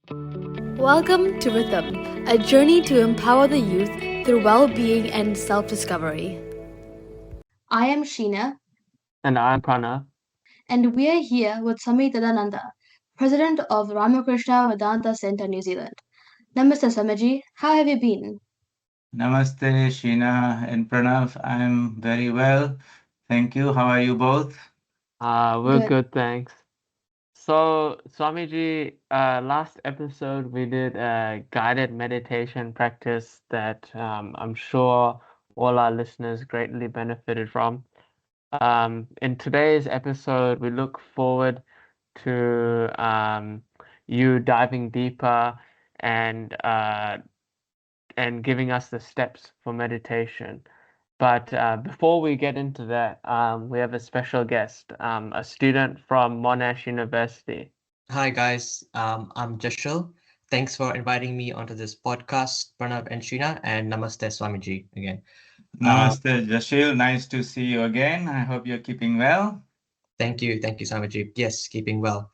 Welcome to Rhythm, a journey to empower the youth through well-being and self-discovery. I am Sheena, And I'm Pranav. and we are here with Swami Tadananda, President of Ramakrishna Vedanta Center, New Zealand. Namaste, Swamiji. How have you been? Namaste, Sheena and Pranav. I'm very well. Thank you. How are you both? We're Good. good, thanks. So, Swamiji, last episode we did a guided meditation practice that I'm sure all our listeners greatly benefited from. In today's episode, we look forward to you diving deeper and uh, and giving us the steps for meditation. But before we get into that, we have a special guest, a student from Monash University. Hi guys, I'm Jashil. Thanks for inviting me onto this podcast, Pranav and Sheena, and Namaste Swamiji again. Uh, Namaste, Jashil. Nice to see you again. I hope you're keeping well. thank you, Swamiji. Yes, keeping well.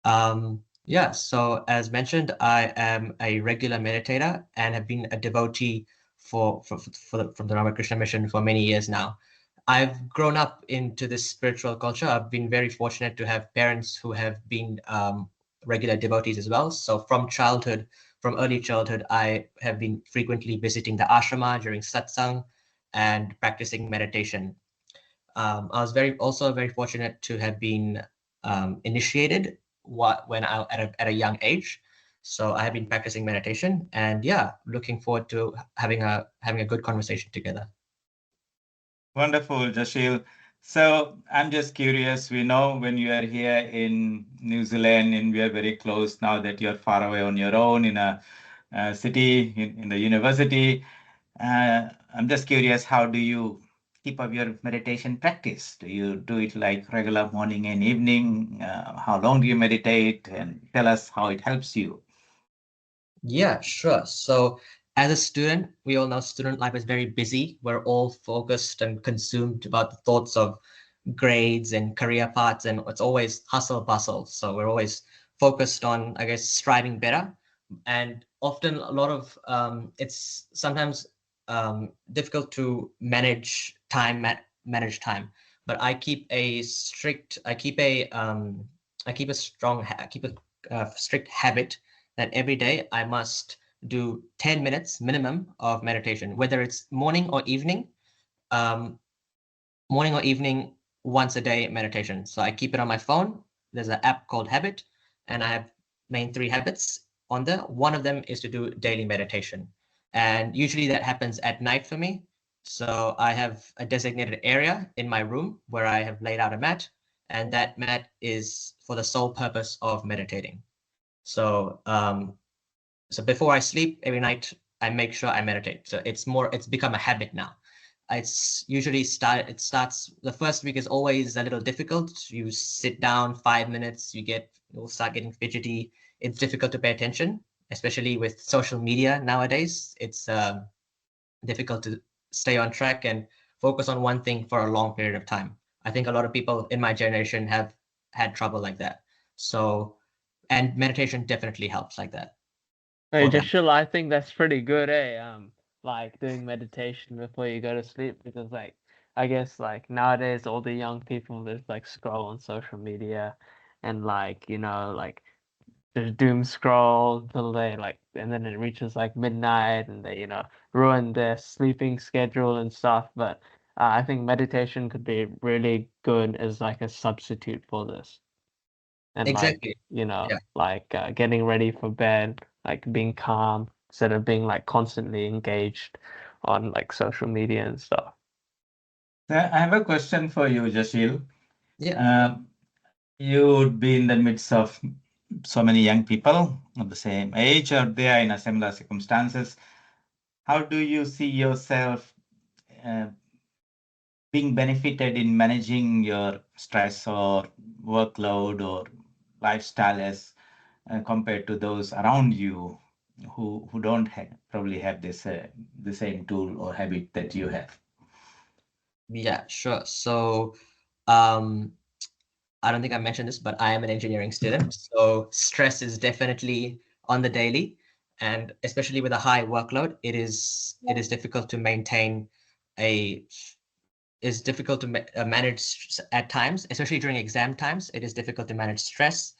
Yeah, so as mentioned, I am a regular meditator and have been a devotee from the Ramakrishna mission for many years now. I've grown up into this spiritual culture. I've been very fortunate to have parents who have been regular devotees as well. So from early childhood, I have been frequently visiting the ashrama during satsang and practicing meditation. I was also very fortunate to have been initiated when I at a young age. So I have been practicing meditation, and yeah, looking forward to having a good conversation together. Wonderful, Jashil. So I'm just curious. We know when you are here in New Zealand and we are very close now that you're far away on your own in a city, in the university. I'm just curious, how do you keep up your meditation practice? Do you do it like regular morning and evening? How long do you meditate? And tell us how it helps you. Yeah, sure. So as a student, we all know student life is very busy. We're all focused and consumed about the thoughts of grades and career paths, and it's always hustle bustle. So we're always focused on, I guess, striving better. And often a lot of it's sometimes difficult to manage time. But I keep a strict habit that every day I must do 10 minutes minimum of meditation, whether it's um, morning or evening, once a day meditation. So I keep it on my phone. There's an app called Habit, and I have main three habits on there. One of them is to do daily meditation. And usually that happens at night for me. So I have a designated area in my room where I have laid out a mat, and that mat is for the sole purpose of meditating. So so before I sleep every night, I make sure I meditate. So it's become a habit now. It starts, the first week is always a little difficult. You sit down 5 minutes, you'll start getting fidgety. It's difficult to pay attention, especially with social media nowadays. It's difficult to stay on track and focus on one thing for a long period of time. I think a lot of people in my generation have had trouble like that. So, and meditation definitely helps like that Hey, for that. Jashil, I think that's pretty good, eh? Like doing meditation before you go to sleep because, like, I guess like nowadays all the young people just like scroll on social media and like like just doom scroll until they like and then it reaches like midnight and they ruin their sleeping schedule and stuff. But I think meditation could be really good as like a substitute for this and like Exactly. Yeah. getting ready for bed, like being calm instead of being like constantly engaged on like social media and stuff. I have a question for you, Jashil. Yeah. Um, you would be in the midst of so many young people of the same age, or they are in a similar circumstances. How do you see yourself uh, being benefited in managing your stress or workload or lifestyle as compared to those around you who don't probably have this the same tool or habit that you have? Yeah, sure. So, um, I don't think I mentioned this, but I am an engineering student. So stress is definitely on the daily, and especially with a high workload, it is difficult to maintain manage at times, especially during exam times. It is difficult to manage stress,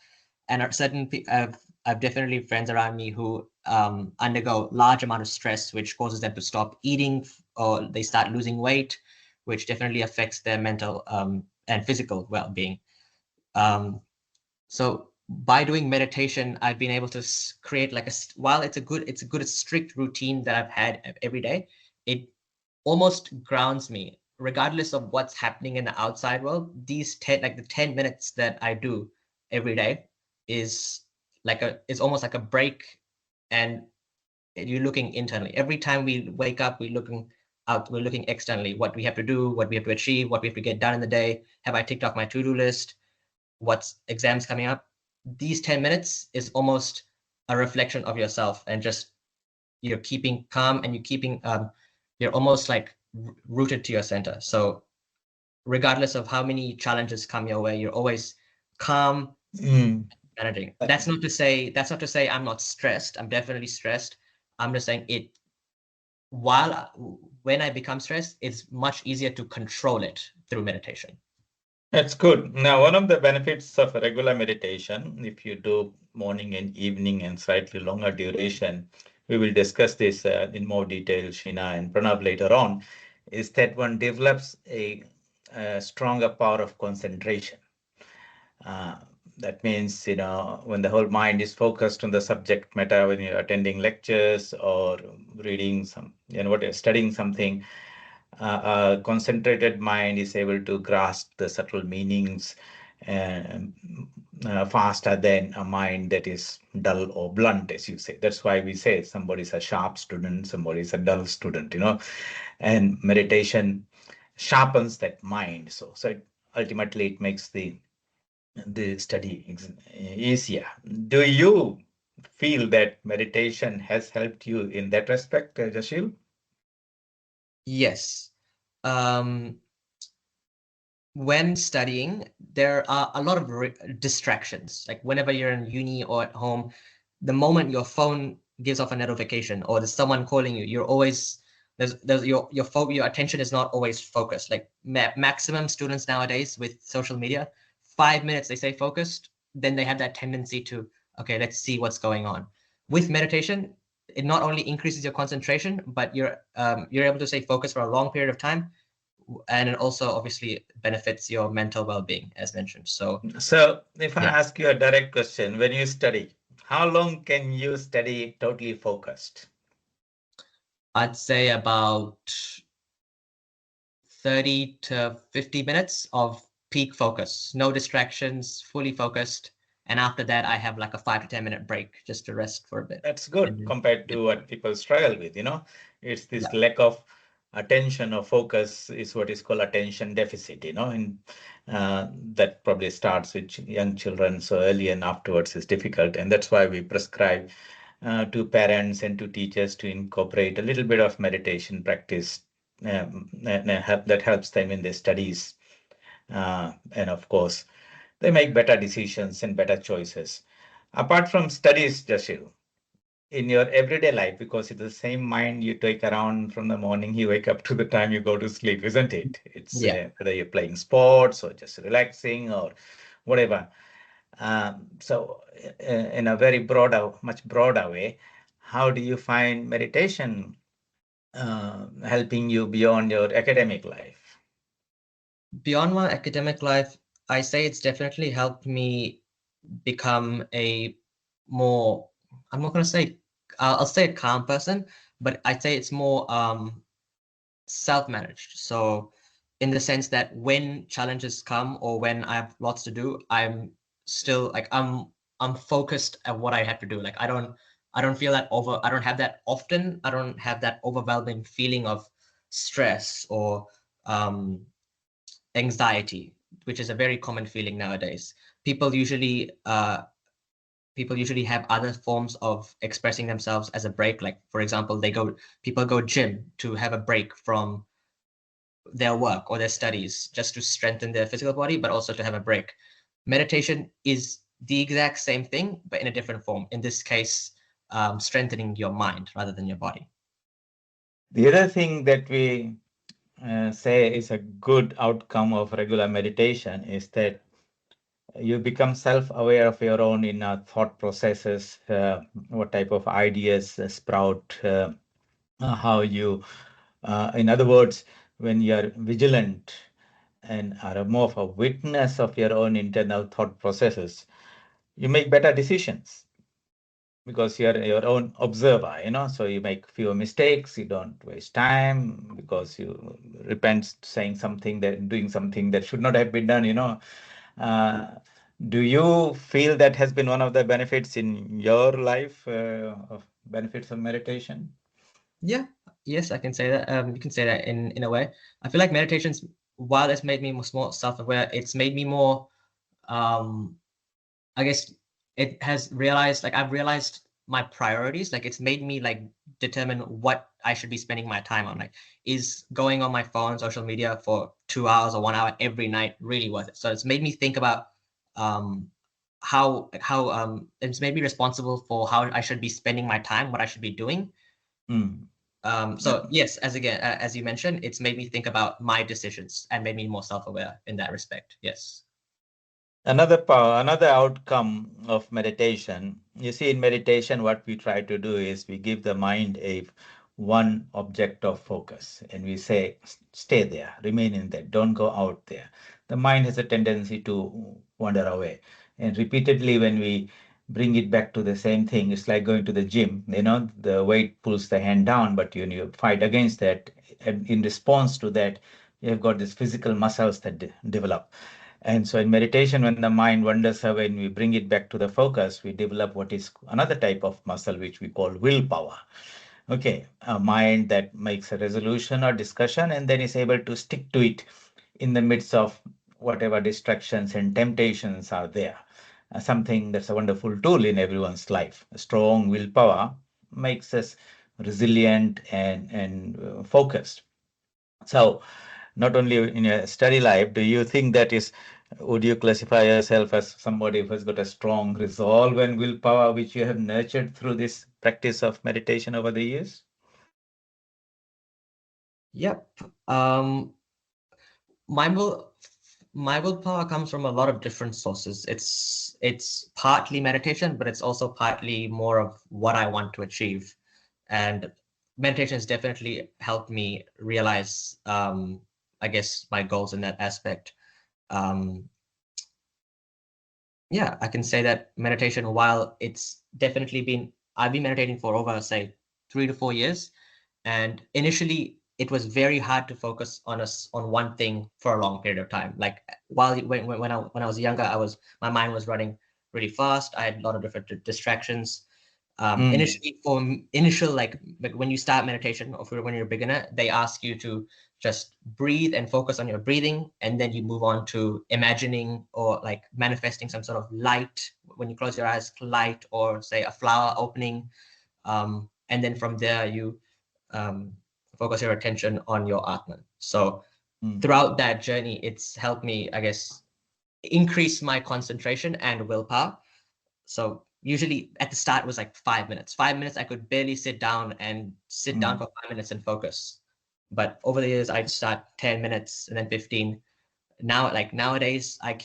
and I've definitely friends around me who undergo large amount of stress, which causes them to stop eating, or they start losing weight, which definitely affects their mental and physical well-being. So by doing meditation, I've been able to create like while it's a good strict routine that I've had every day, it almost grounds me regardless of what's happening in the outside world. These 10 minutes that I do every day is almost like a break, and you're looking internally. Every time we wake up, we're looking externally, what we have to do, what we have to achieve, what we have to get done in the day. Have I ticked off my to-do list? What's exams coming up? These 10 minutes is almost a reflection of yourself, and just you're keeping calm, and you're almost like rooted to your center. So regardless of how many challenges come your way, you're always calm, managing. That's not to say I'm not stressed. I'm definitely stressed. I'm just saying when I become stressed, it's much easier to control it through meditation. That's good. Now, one of the benefits of regular meditation, if you do morning and evening and slightly longer duration, we will discuss this in more detail, Sheena and Pranav, later on, is that one develops a stronger power of concentration. That means, when the whole mind is focused on the subject matter, when you're attending lectures or reading studying something, a concentrated mind is able to grasp the subtle meanings faster than a mind that is dull or blunt, as you say. That's why we say somebody's a sharp student, somebody's a dull student, and meditation sharpens that mind. So ultimately it makes the study easier. Do you feel that meditation has helped you in that respect, Jashil? Yes. When studying, there are a lot of distractions. Like whenever you're in uni or at home, the moment your phone gives off a notification or there's someone calling you, you're always your attention is not always focused. Like maximum students nowadays with social media, 5 minutes they stay focused, then they have that tendency to, okay, let's see what's going on. With meditation, it not only increases your concentration, but you're able to stay focused for a long period of time, and it also obviously benefits your mental well-being, as mentioned. So if I ask you a direct question, when you study, how long can you study totally focused? I'd say about 30 to 50 minutes of peak focus, no distractions, fully focused. And after that, I have like a 5 to 10 minute break just to rest for a bit. That's good compared to what people struggle with, It's this lack of attention or focus is what is called attention deficit, and that probably starts with young children. So early and afterwards is difficult. And that's why we prescribe to parents and to teachers to incorporate a little bit of meditation practice that helps them in their studies. And of course, they make better decisions and better choices. Apart from studies, Jashil, in your everyday life, because it's the same mind you take around from the morning you wake up to the time you go to sleep, isn't it? It's whether you're playing sports or just relaxing or whatever. So in a very much broader way, how do you find meditation helping you beyond your academic life? Beyond my academic life, I say it's definitely helped me become a more, I'm not going to say, I'll say a calm person, but I'd say it's more self-managed. So in the sense that when challenges come or when I have lots to do, I'm still like, I'm focused at what I have to do. Like I don't feel that I don't have that often. I don't have that overwhelming feeling of stress or anxiety, which is a very common feeling nowadays. People usually have other forms of expressing themselves as a break. Like for example, people go gym to have a break from their work or their studies just to strengthen their physical body, but also to have a break. Meditation is the exact same thing, but in a different form. In this case, strengthening your mind rather than your body. The other thing that we say is a good outcome of regular meditation is that you become self-aware of your own inner thought processes, what type of ideas sprout, how you, in other words, when you're vigilant and are more of a witness of your own internal thought processes, you make better decisions because you're your own observer, so you make fewer mistakes, you don't waste time because you repent saying something that doing something that should not have been done. Do you feel that has been one of the benefits in your life, of benefits of meditation? Yeah, yes, I can say that. You can say that in a way. I feel like meditation's, while it's made me more self-aware, it's made me more, I guess it has realized, like I've realized my priorities. Like it's made me like determine what I should be spending my time on. Like, is going on my phone, social media for 2 hours or 1 hour every night really worth it? So it's made me think about how it's made me responsible for how I should be spending my time, what I should be doing. So yes, as you mentioned, it's made me think about my decisions and made me more self-aware in that respect. Yes. Another outcome of meditation, you see, in meditation, what we try to do is we give the mind one object of focus and we say, stay there, remain in that, don't go out there. The mind has a tendency to wander away. And repeatedly, when we bring it back to the same thing, it's like going to the gym. The weight pulls the hand down, but you fight against that. And in response to that, you have got these physical muscles that develop. And so in meditation, when the mind wanders away and we bring it back to the focus, we develop what is another type of muscle, which we call willpower. Okay, a mind that makes a resolution or discussion and then is able to stick to it in the midst of whatever distractions and temptations are there. Something that's a wonderful tool in everyone's life. A strong willpower makes us resilient and focused. So, not only in your study life, would you classify yourself as somebody who has got a strong resolve and willpower, which you have nurtured through this practice of meditation over the years? Yep. My willpower comes from a lot of different sources. It's partly meditation, but it's also partly more of what I want to achieve. And meditation has definitely helped me realize, I guess, my goals in that aspect. Yeah, I can say that meditation, while it's definitely I've been meditating for over, say, 3 to 4 years. And initially, it was very hard to focus on one thing for a long period of time. Like when I was younger, my mind was running really fast. I had a lot of different distractions. Initial, like when you start meditation or when you're a beginner, they ask you to just breathe and focus on your breathing, and then you move on to imagining or like manifesting some sort of light. When you close your eyes, light, or say a flower opening, and then from there you focus your attention on your Atman. So throughout that journey, it's helped me, I guess, increase my concentration and willpower. So usually at the start it was like 5 minutes. 5 minutes, I could barely sit down for 5 minutes and focus. But over the years, I'd start 10 minutes and then 15. Now, like nowadays, I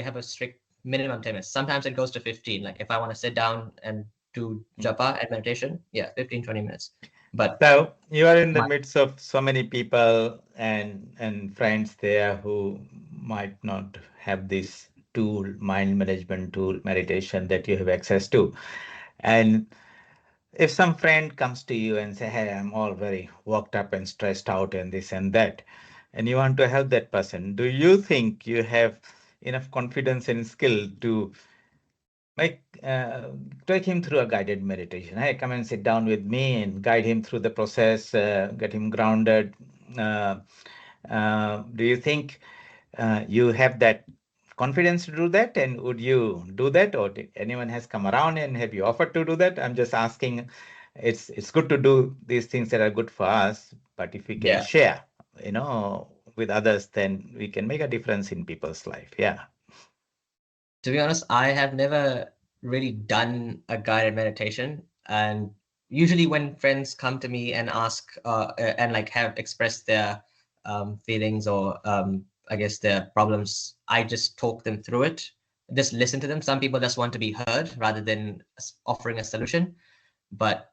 have a strict minimum 10 minutes. Sometimes it goes to 15. Like if I want to sit down and do japa and meditation, 15, 20 minutes. But so you are in the midst of so many people and friends there who might not have this tool, mind management tool, meditation that you have access to. And if some friend comes to you and say, hey, I'm all very worked up and stressed out and this and that, and you want to help that person, do you think you have enough confidence and skill to take him through a guided meditation? Hey, come and sit down with me and guide him through the process, get him grounded. Do you think you have that confidence to do that? And would you do that? Or did anyone has come around and have you offered to do that? I'm just asking. It's good to do these things that are good for us, but if we can share, with others, then we can make a difference in people's life. Yeah. To be honest, I have never really done a guided meditation. And usually when friends come to me and ask and like have expressed their feelings or I guess their problems, I just talk them through it, just listen to them. Some people just want to be heard rather than offering a solution. But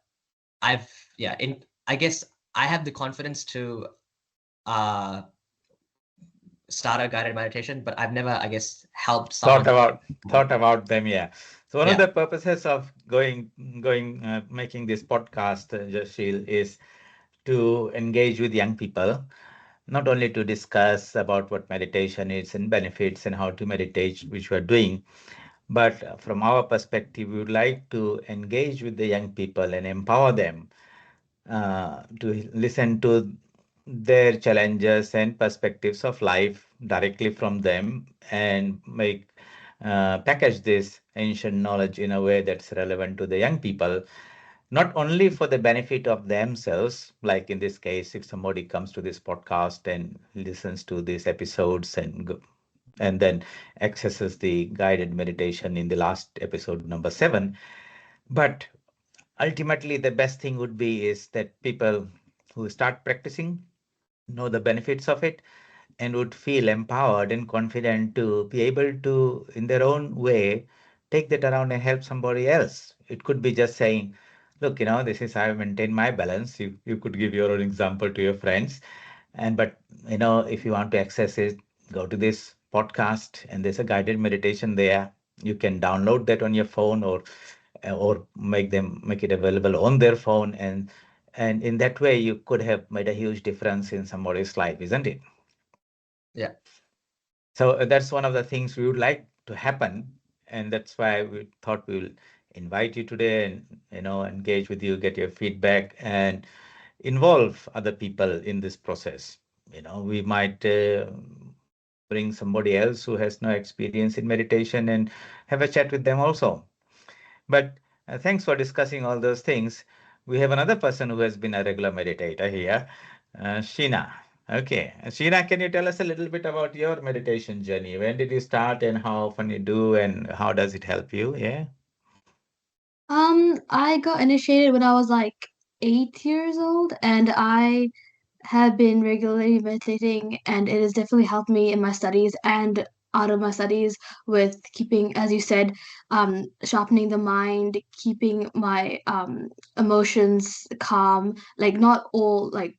I've yeah, I guess I have the confidence to uh start a guided meditation, but I've never, I guess, helped someone. Thought about them, yeah. So one of Yeah. the purposes of making this podcast, Jashil, is to engage with young people, not only to discuss about what meditation is and benefits and how to meditate, which we're doing, but from our perspective, we would like to engage with the young people and empower them to listen to their challenges and perspectives of life directly from them and make package this ancient knowledge in a way that's relevant to the young people, not only for the benefit of themselves, like in this case, if somebody comes to this podcast and listens to these episodes and then accesses the guided meditation in the last episode, number 7, but ultimately the best thing would be is that people who start practicing know the benefits of it and would feel empowered and confident to be able to, in their own way, take that around and help somebody else. It could be just saying, look, this is how I maintain my balance. You could give your own example to your friends. But, if you want to access it, go to this podcast and there's a guided meditation there. You can download that on your phone or make it available on their phone. And in that way, you could have made a huge difference in somebody's life, isn't it? Yeah. So that's one of the things we would like to happen, and that's why we thought we will invite you today and engage with you, get your feedback, and involve other people in this process. We might bring somebody else who has no experience in meditation and have a chat with them also. But thanks for discussing all those things. We have another person who has been a regular meditator here, Sheena. Okay, Sheena, can you tell us a little bit about your meditation journey? When did you start and how often you do and how does it help you? Yeah. I got initiated when I was like 8 years old, and I have been regularly meditating, and it has definitely helped me in my studies and out of my studies with keeping, as you said, sharpening the mind, keeping my emotions calm, like not all like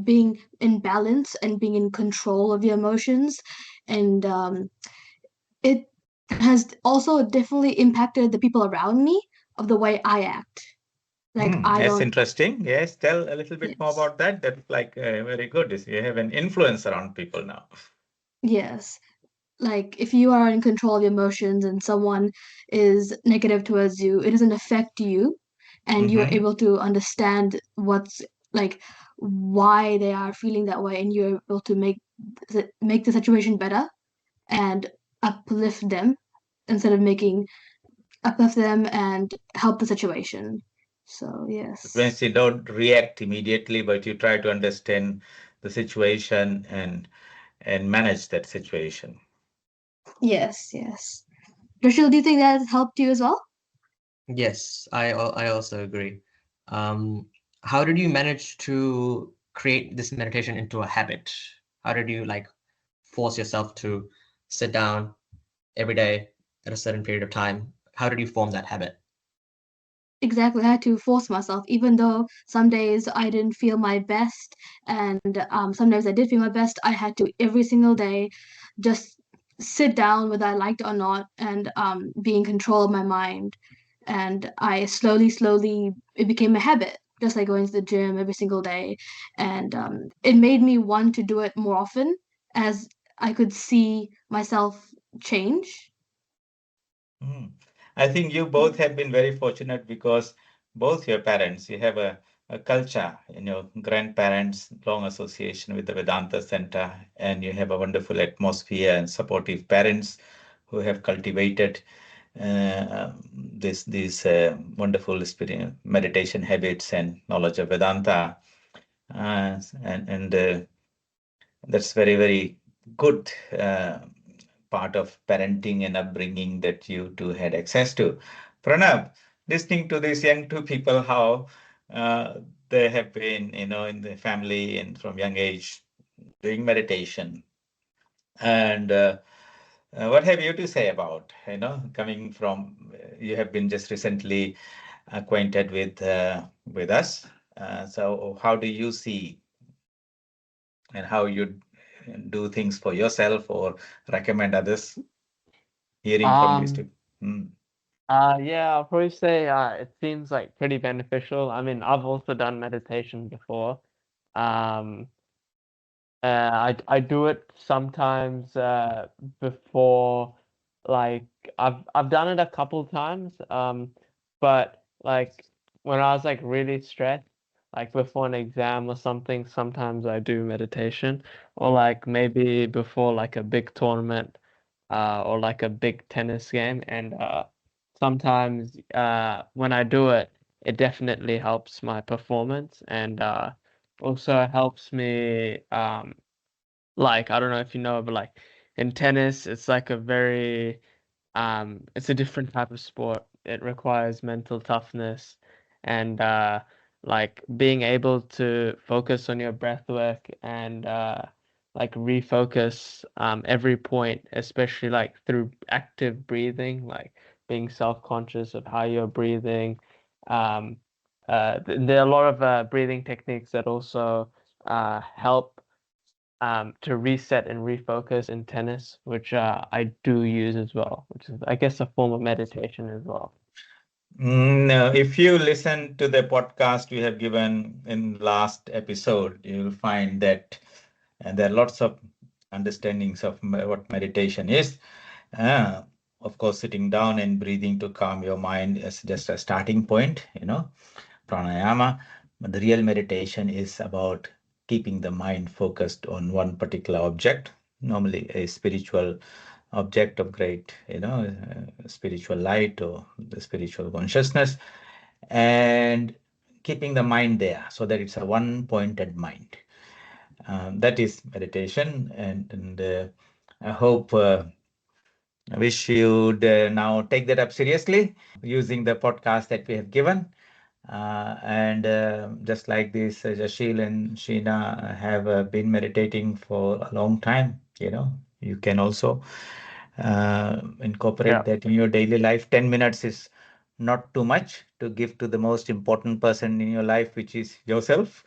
being in balance and being in control of your emotions. And it has also definitely impacted the people around me of the way I act. Like I That's don't, interesting. Yes, tell a little bit more yes, about that. That's like very good. You have an influence around people now. yes. Like if you are in control of your emotions and someone is negative towards you, it doesn't affect you, and you're Mm-hmm. able to understand what's like why they are feeling that way, and you're able to make the situation better and uplift them instead of making uplift them and help the situation. So It means yes, you don't react immediately, but you try to understand the situation and manage that situation. yes, yes. Rachel, do you think that helped you as well? Yes, I also agree. Um, how did you manage to create this meditation into a habit? How did you like force yourself to sit down every day at a certain period of time? How did you form that habit? Exactly, I had to force myself, even though some days I didn't feel my best, and some days I did feel my best. I had to every single day just sit down, whether I liked it or not, and be in control of my mind. And I slowly, it became a habit, just like going to the gym every single day. And it made me want to do it more often as I could see myself change. Mhm. I think you both have been very fortunate because both your parents, you have a culture, grandparents, long association with the Vedanta Center, and you have a wonderful atmosphere and supportive parents who have cultivated these wonderful spirit, meditation habits and knowledge of Vedanta. And that's very, very good part of parenting and upbringing that you two had access to. Pranav, listening to these young two people, how they have been, in the family and from young age doing meditation. And what have you to say about, coming from, you have been just recently acquainted with us. So how do you see and how you do things for yourself or recommend others hearing from these two? Mm. Yeah, I'll probably say it seems like pretty beneficial. I mean, I've also done meditation before. Um, I do it sometimes before, like I've done it a couple times. But like when I was like really stressed, like before an exam or something, sometimes I do meditation, or like maybe before like a big tournament, or like a big tennis game, and sometimes when I do it, it definitely helps my performance, and also helps me like I don't know if you know, but like in tennis, it's like a very it's a different type of sport. It requires mental toughness and like being able to focus on your breath work and like refocus every point, especially like through active breathing, like being self-conscious of how you're breathing. Um, there are a lot of breathing techniques that also help to reset and refocus in tennis, which I do use as well, which is, I guess, a form of meditation as well. No, if you listen to the podcast we have given in last episode, you'll find that there are lots of understandings of what meditation is. Uh, of course, sitting down and breathing to calm your mind is just a starting point, pranayama. But the real meditation is about keeping the mind focused on one particular object, normally a spiritual object of great, spiritual light or the spiritual consciousness, and keeping the mind there so that it's a one-pointed mind. That is meditation, and I hope. I wish you'd now take that up seriously using the podcast that we have given. And just like this, Jashil and Sheena have been meditating for a long time. You can also incorporate Yeah. that in your daily life. 10 minutes is not too much to give to the most important person in your life, which is yourself.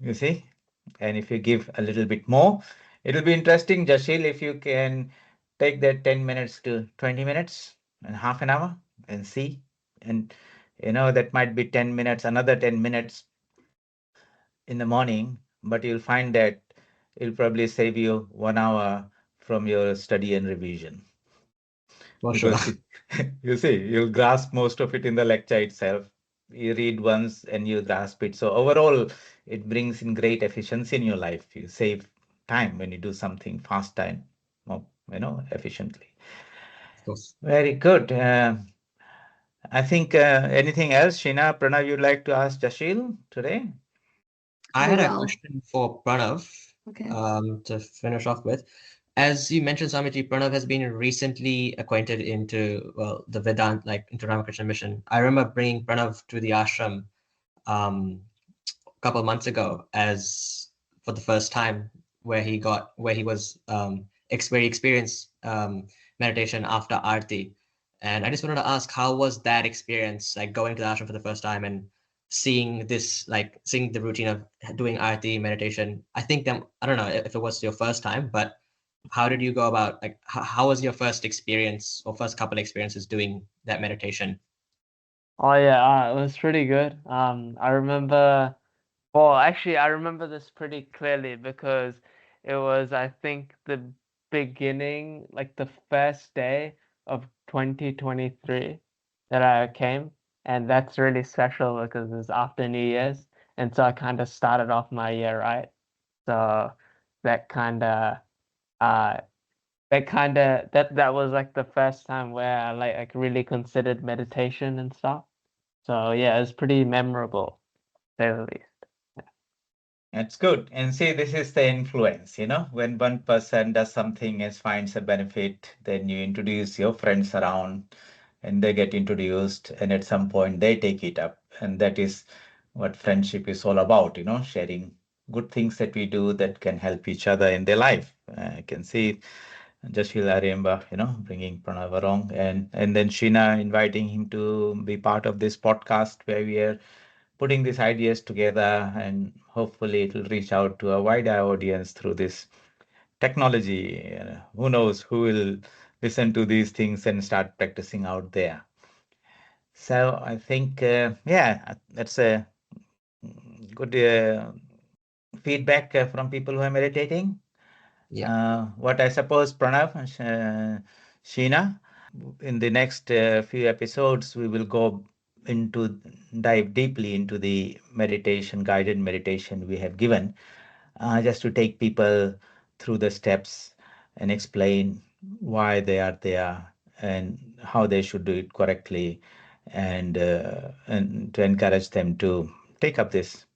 You see? And if you give a little bit more, it'll be interesting, Jashil, if you can take that 10 minutes to 20 minutes and half an hour and see. And that might be 10 minutes, another 10 minutes in the morning, but you'll find that it'll probably save you 1 hour from your study and revision. For sure. Because you see, you'll grasp most of it in the lecture itself. You read once and you grasp it. So overall, it brings in great efficiency in your life. You save time when you do something fast and more, efficiently. Of course. Very good. I think anything else, Sheena, Pranav, you'd like to ask Jashil today? I Oh, had a well. question for Pranav Okay. to finish off with. As you mentioned, Swamiji, Pranav has been recently acquainted into, well, the Vedant, like into Ramakrishna mission. I remember bringing Pranav to the ashram a couple of months ago as for the first time, where he was where he experienced meditation after Aarti. And I just wanted to ask, how was that experience, like going to the ashram for the first time and seeing this, like seeing the routine of doing Aarti meditation? I think I don't know if it was your first time, but how did you go about, like, how was your first experience or first couple experiences doing that meditation? Oh yeah, it was pretty good. I remember. Well, actually, I remember this pretty clearly because it was, I think, the beginning, like the first day of 2023 that I came, and that's really special because it's after New Year's, and so I kind of started off my year right. So that kind of uh that was like the first time where I like really considered meditation and stuff. So yeah, it was pretty memorable, to say the least. That's good. And see, this is the influence, when one person does something and finds a benefit, then you introduce your friends around and they get introduced, and at some point they take it up. And that is what friendship is all about, sharing good things that we do that can help each other in their life. I can see Jashil, I remember, bringing Pranav along, and then Sheena inviting him to be part of this podcast where we are putting these ideas together, and hopefully it will reach out to a wider audience through this technology. Who knows who will listen to these things and start practicing out there. So I think, yeah, that's a good feedback from people who are meditating. Yeah. What I suppose, Pranav, Sheena, in the next few episodes, we will go into dive deeply into the meditation, guided meditation we have given, just to take people through the steps and explain why they are there and how they should do it correctly, and to encourage them to take up this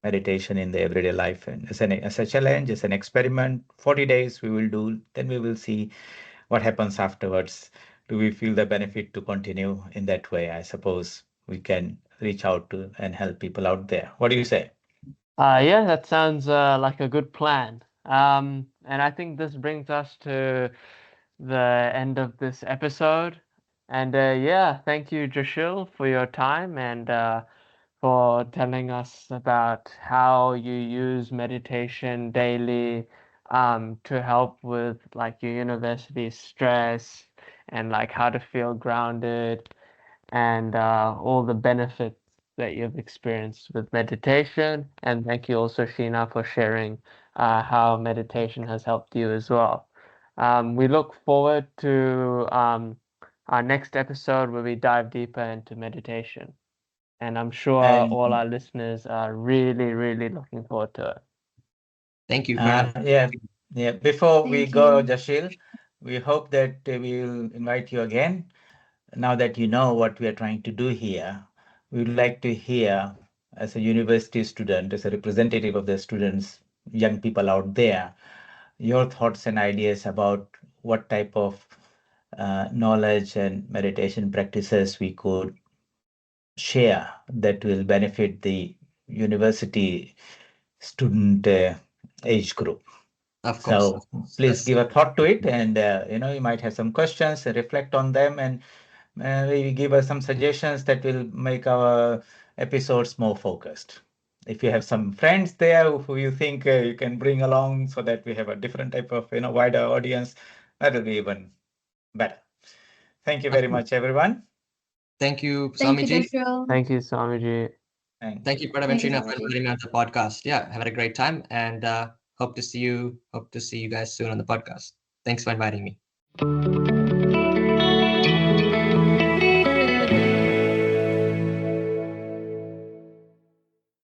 meditation in their everyday life, and as a challenge, as an experiment. 40 days we will do, then we will see what happens afterwards. Do we feel the benefit to continue in that way? I suppose we can reach out to and help people out there. What do you say? Yeah, that sounds like a good plan. And I think this brings us to the end of this episode. And yeah, thank you, Jashil, for your time and for telling us about how you use meditation daily to help with like your university stress and like how to feel grounded and all the benefits that you've experienced with meditation. And thank you also, Sheena, for sharing how meditation has helped you as well. We look forward to our next episode where we dive deeper into meditation. And I'm sure all And our listeners are really, really looking forward to it. Thank you, Pranav. yeah. Before we Thank go, you. Jashil, we hope that we will invite you again. Now that you know what we are trying to do here, we would like to hear, as a university student, as a representative of the students, young people out there, your thoughts and ideas about what type of knowledge and meditation practices we could share that will benefit the university student age group. Of course, So of course. please give a thought to it, and you might have some questions, reflect on them, and maybe give us some suggestions that will make our episodes more focused. If you have some friends there who you think you can bring along so that we have a different type of wider audience, that will be even better. Thank you Of very course. much, everyone. Thank you, Thank you, Swamiji. Jashil. Thank you, Swamiji. Thank Thank you. you, Pranav and Thank you, Sheena, for Swamiji. inviting me on the podcast. Yeah, have had a great time, and hope to see you. Hope to see you guys soon on the podcast. Thanks for inviting me.